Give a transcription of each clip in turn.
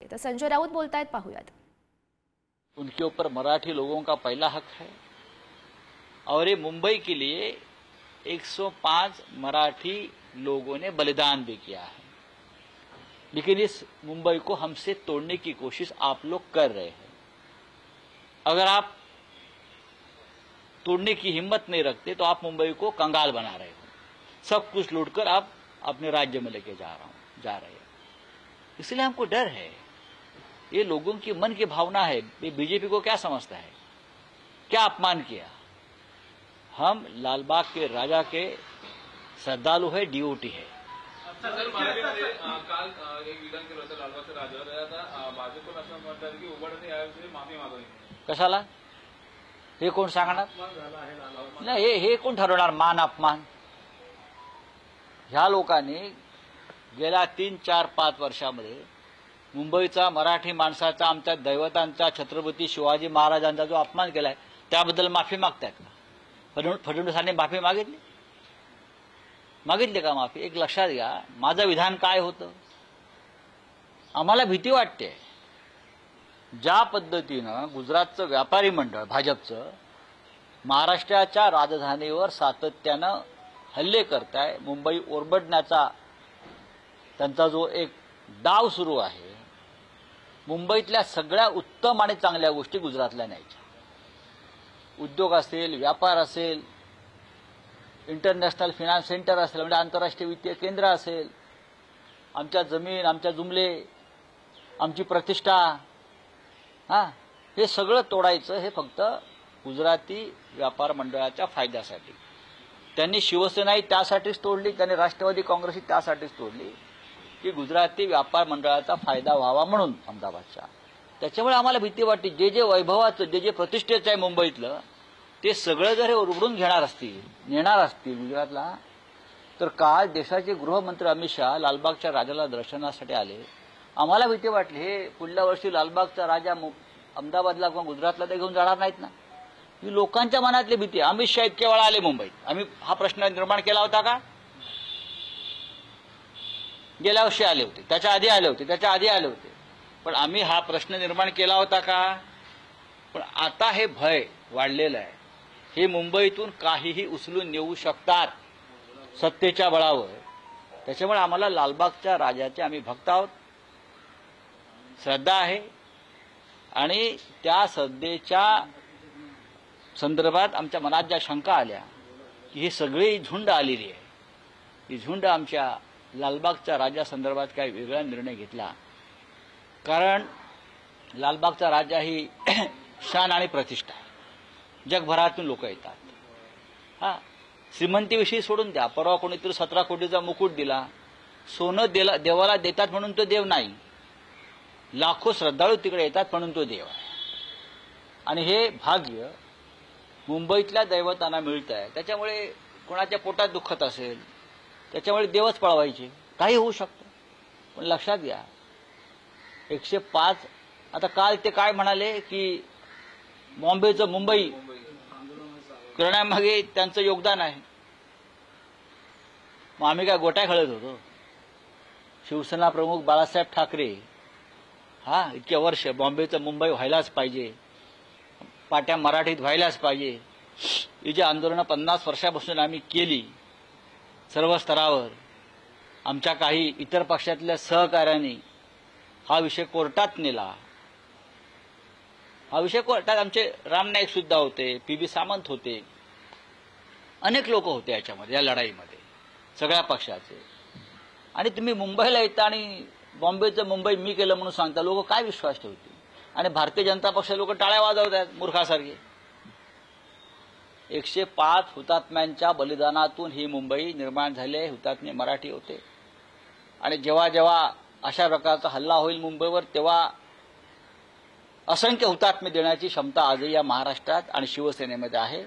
होते। तर संजय राऊत बोलतायत, पाहूयात। उनके ऊपर मराठी लोगों का पहला हक है और ये मुंबई के लिए 105 मराठी लोगों ने बलिदान भी किया है, लेकिन इस मुंबई को हमसे तोड़ने की कोशिश आप लोग कर रहे हैं। अगर आप तोड़ने की हिम्मत नहीं रखते तो आप मुंबई को कंगाल बना रहे हो, सब कुछ लूटकर आप अपने राज्य में लेके जा रहे हैं। इसलिए हमको डर है, ये लोगों की मन की भावना है। ये बीजेपी को क्या समझता है, क्या अपमान किया? हम लालबाग के राजा के श्रद्धालु है, डीओटी है। काल एक विधान केलं होतं लालबागच्या राजावर, आता भाजपला असं म्हणतात की उबाटाने याविषयी माफी मागावी। कशाला? हे कोण सांगणार? नाही, हे कोण ठरवणार मान अपमान? ह्या लोकांनी गेल्या 3, 4, 5 वर्षामध्ये मुंबईचा, मराठी माणसाचा, आमच्या दैवतांचा, छत्रपती शिवाजी महाराजांचा जो अपमान केलाय त्याबद्दल माफी मागतायत का? फडणवीसांनी माफी मागितली का माफी? एक लक्षात घ्या, माझं विधान काय होतं? आम्हाला भीती वाटते, ज्या पद्धतीनं गुजरातचं व्यापारी मंडळ भाजपचं महाराष्ट्राच्या राजधानीवर सातत्यानं हल्ले करताय, मुंबई ओरबडण्याचा त्यांचा जो एक डाव सुरू आहे, मुंबईतल्या सगळ्या उत्तम आणि चांगल्या गोष्टी गुजरातला न्यायच्या, उद्योग असेल, व्यापार असेल, इंटरनॅशनल फिनान्स सेंटर असेल, म्हणजे आंतरराष्ट्रीय वित्तीय केंद्र असेल, आमच्या जमीन, आमच्या जुमले, आमची प्रतिष्ठा, हे सगळं तोडायचं हे फक्त गुजराती व्यापार मंडळाच्या फायद्यासाठी। त्यांनी शिवसेनाही त्यासाठीच तोडली, त्यांनी राष्ट्रवादी काँग्रेसही त्यासाठीच तोडली की गुजराती व्यापार मंडळाचा फायदा व्हावा म्हणून अहमदाबादच्या। त्याच्यामुळे आम्हाला भीती वाटते, जे वैभवाचं, जे प्रतिष्ठेचं आहे मुंबईतलं, ते सगळं जर हे उरबडून घेणार असतील, नेणार असतील गुजरातला, तर काल देशाचे गृहमंत्री अमित शहा लालबागच्या राजाला दर्शनासाठी आले। आम्हाला भीती वाटली, हे पुढल्या वर्षी लालबागचा राजा अहमदाबादला किंवा गुजरातला ते घेऊन जाणार नाहीत ना, ही लोकांच्या मनातली भीती। अमित शहा इतके वेळा आले मुंबईत, आम्ही हा प्रश्न निर्माण केला होता का? गेल्या वर्षी आले होते, त्याच्या आधी आले होते, पण आम्ही हा प्रश्न निर्माण केला होता का? पण आता हे भय वाढलेलं आहे, हे मुंबईतून काहीही उचलून नेऊ शकतात सत्तेच्या बळावर। त्याच्यामुळे आम्हाला लालबागच्या राजाचे आम्ही भक्त आहोत, श्रद्धा आहे, आणि त्या श्रद्धेच्या संदर्भात आमच्या मनात ज्या शंका आल्या की ही सगळी झुंड आलेली आहे, ही झुंड आमच्या लालबागच्या राजा संदर्भात काही वेगळा निर्णय घेतला, कारण लालबागचा राजा ही शान आणि प्रतिष्ठा आहे, जगभरातून लोक येतात। श्रीमंतीविषयी सोडून द्या, परवा कोणीतरी 17 कोटीचा मुकुट दिला, सोनं देवाला देतात म्हणून तो देव नाही, लाखो श्रद्धाळू तिकडे येतात म्हणून तो देव आहे। आणि हे भाग्य मुंबईतल्या दैवतांना मिळत आहे, त्याच्यामुळे कोणाच्या पोटात दुखत असेल त्याच्यामुळे देवच पळवायचे, काही होऊ शकतं। पण लक्षात घ्या, 105, आता काल ते काय म्हणाले की बॉम्बेचं मुंबई करण्यामागे त्यांचं योगदान आहे। मग आम्ही काय गोट्या खेळत होतो? शिवसेना प्रमुख बाळासाहेब ठाकरे इतके वर्ष बॉम्बेचं मुंबई व्हायलाच पाहिजे, पाट्या मराठीत व्हायलाच पाहिजे, ही जी आंदोलनं 50 वर्षापासून आम्ही केली सर्व स्तरावर, आमच्या काही इतर पक्षातल्या सहकार्यांनी हा विषय कोर्टात नेला, हा विषय कोर्टात आमचे राम नाईक सुद्धा होते, पी.बी. सामंत होते, अनेक लोक होते याच्यामध्ये, या लढाईमध्ये सगळ्या पक्षाचे। आणि तुम्ही मुंबईला येता आणि बॉम्बेचं मुंबई मी केलं म्हणून सांगता, लोक काय विश्वास ठेवतील? आणि भारतीय जनता पक्षाचे लोक टाळ्या वाजवत आहेत मूर्खासारखे। 105 हुतात्म्यांच्या बलिदानातून ही मुंबई निर्माण झाली आहे, हुतात्मे मराठी होते। आणि जेव्हा जेव्हा अशा प्रकारचा हल्ला होईल मुंबईवर, तेव्हा असंख्य हुतात्मे देण्याची क्षमता आजही या महाराष्ट्रात आणि शिवसेनेमध्ये आहे।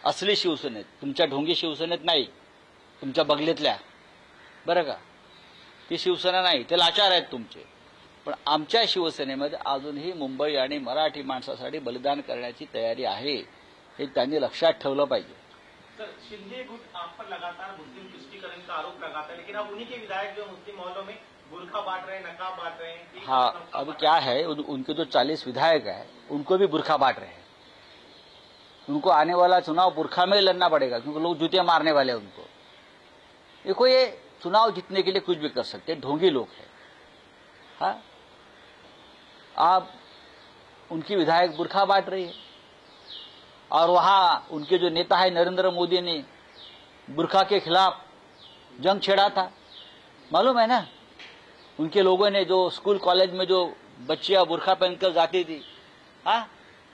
असली शिवसेनेत, तुमच्या ढोंगी शिवसेनेत नाही, तुमच्या बगलेतल्या, बरं का, ती शिवसेना नाही, ते लाचार आहेत तुमचे। पण आमच्या शिवसेनेमध्ये अजूनही मुंबई आणि मराठी माणसासाठी बलिदान करण्याची तयारी आहे, हे त्यांनी लक्षात ठेवलं पाहिजे। सर, शिंदे गुट आप पर लगातार मुस्लिम तुष्टीकरण का आरोप लगाता है, लेकिन अब उन्हीं के विधायक जो मुस्लिम मोहल्लों में बुर्का बांट रहे हैं, नकाब बांट रहे हैं। हाँ, अब क्या है, उनके जो 40 विधायक है उनको भी बुर्खा बांट रहे हैं। उनको आने वाला चुनाव बुर्खा में लड़ना पड़ेगा, क्योंकि लोग जूते मारने वाले हैं उनको। देखो, ये चुनाव जीतने के लिए कुछ भी कर सकते हैं, ढोंगी लोग हैं। हाँ, आप उनकी विधायक बुर्खा बांट रही है, और वहां उनके जो नेता है नरेंद्र मोदी ने बुर्खा के खिलाफ जंग छेड़ा था, मालूम है ना। उनके लोगों ने जो स्कूल कॉलेज में जो बच्चियां बुर्खा पहनकर जाती थी, हाँ,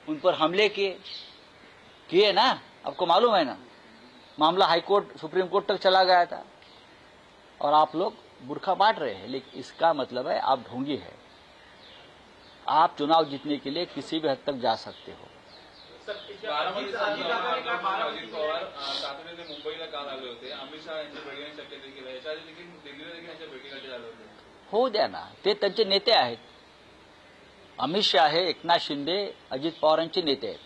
उन पर हमले किए ना, आपको मालूम है ना। मामला हाईकोर्ट सुप्रीम कोर्ट तक चला गया था, और आप लोग बुर्खा बांट रहे हैं। लेकिन इसका मतलब है आप ढोंगी है। आप चुनाव जीतने के लिए किसी भी हद तक जा सकते हो। अजित पवार तातडीने मुंबईला काल आले होते, अमित शहा यांच्या भेटीने शक्यता केली, याच्या आधी देखील दिल्लीला देखील यांच्या भेटीगाठी झाले होते. होऊ द्या ना, ते त्यांचे नेते आहेत. अमित शहा हे एकनाथ शिंदे अजित पवारांचे नेते आहेत,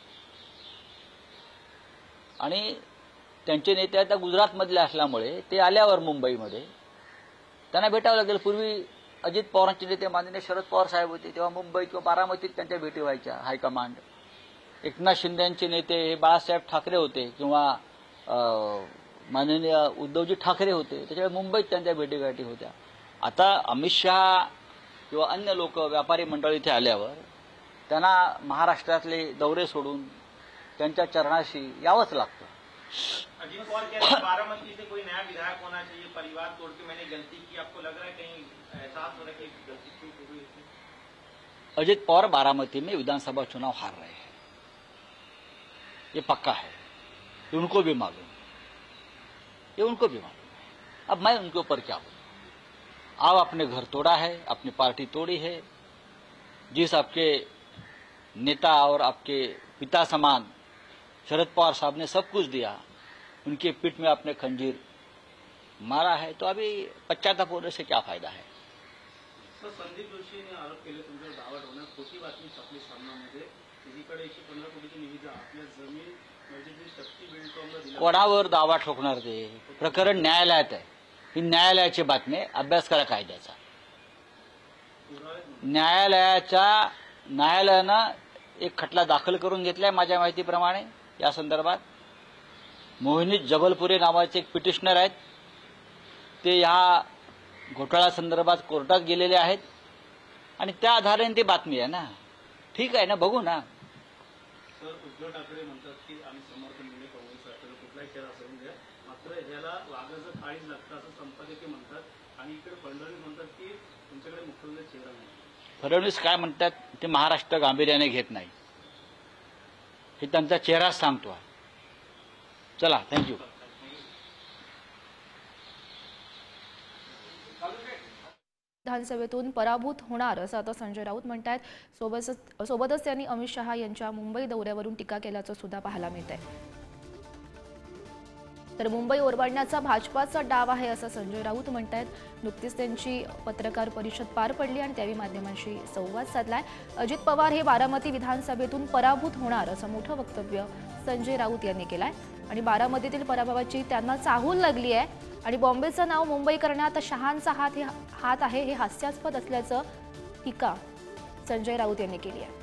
आणि त्यांचे नेते आता गुजरातमधले असल्यामुळे ते आल्यावर मुंबईमध्ये त्यांना भेटावं लागेल. पूर्वी अजित पवारांचे नेते माननीय शरद पवार साहेब होते, तेव्हा मुंबई किंवा बारामतीत त्यांच्या भेटी व्हायच्या हायकमांड. एकनाथ शिंदेचे नेते हे बाळासाहेब ठाकरे होते, किंवा माननीय उद्धवजी ठाकरे होते, त्याच्यामुळे मुंबईत त्यांच्या भेटीगाठी होत्या. आता अमित शहा किंवा अन्य लोक व्यापारी मंडळ इथे आल्यावर त्यांना महाराष्ट्रातले दौरे सोडून त्यांच्या चरणाशी यावंच लागतं. अजीत पवार कह रहे हैं बारामती से कोई नया विधायक होना चाहिए, परिवार तोड़ के मैंने गलती की, आपको लग रहा है कहीं एहसास हो रहा है कि गलती क्यों हो गई? अजित पवार बारामती में विधानसभा चुनाव हार रहे हैं, ये पक्का है, ये उनको भी मालूम, ये उनको भी मालूम है. अब मैं उनके ऊपर क्या बोलूं. आप अपने घर तोड़ा है, अपनी पार्टी तोड़ी है, जिस आपके नेता और आपके पिता समान शरद पवार साहब ने सब कुछ दिया, उनके पीठ में आपने खंजीर मारा है, तो अभी पश्चाताप होने से क्या फायदा है. सर, संदीप जोशीने आरोप केले तुमच्यावर दावा ठेवण्यात खोटी बातमी छापली सामनामध्ये. एकीकडे 115 कोटीची निविदा आपल्या जमीन म्हणजे जी शक्ती बिल्डकॉमला दिली, कोणावर दावा ठोकणार ते. प्रकरण न्यायालयात आहे, ही न्यायालयाची बातमी आहे. अभ्यास करा कायद्याचा. न्यायालयानं एक खटला दाखल करून घेतलाय माझ्या माहितीप्रमाणे या संदर्भात. मोहिनी जबलपुरे नावाचे एक पिटिशनर आहेत, ते या घोटाळा संदर्भात कोर्टात गेलेले आहेत, आणि त्या आधाराने ती बातमी आहे ना. ठीक आहे ना, बघू ना. सर, उद्धव ठाकरे म्हणतात की आम्ही समर्थन दिले काँग्रेस सरकारला, कुठलाही चेहरा असेल द्या, मात्र ह्याला वाघाचं काळीज लागतं असं संपादकीय म्हणतात. आणि इकडे फडणवीस म्हणतात की तुमच्याकडे मुख्यमंत्री चेहरा नाही. फडणवीस काय म्हणतात ते महाराष्ट्र गांभीर्याने घेत नाही, हे त्यांचा चेहराच सांगतो. चला, थँक्यू. विधानसभेतून पराभूत होणार असं आता संजय राऊत म्हणतात. सोबतच त्यांनी अमित शहा यांच्या मुंबई दौऱ्यावरून टीका केल्याचं सुद्धा पाहायला मिळतंय. तर मुंबई ओरबाडण्याचा भाजपाचा डाव आहे असं संजय राऊत म्हणतात. नुकतीच त्यांची पत्रकार परिषद पार पडली आणि त्यावेळी माध्यमांशी संवाद साधलाय. अजित पवार हे बारामती विधानसभेतून पराभूत होणार असं मोठं वक्तव्य संजय राऊत यांनी केलंय. आणि बारामतीतील पराभवाची त्यांना चाहूल लागली आहे, आणि बॉम्बेचं नाव मुंबई करण्यात शहांचा हात आहे हे हास्यास्पद असल्याचं टीका संजय राऊत यांनी केली आहे.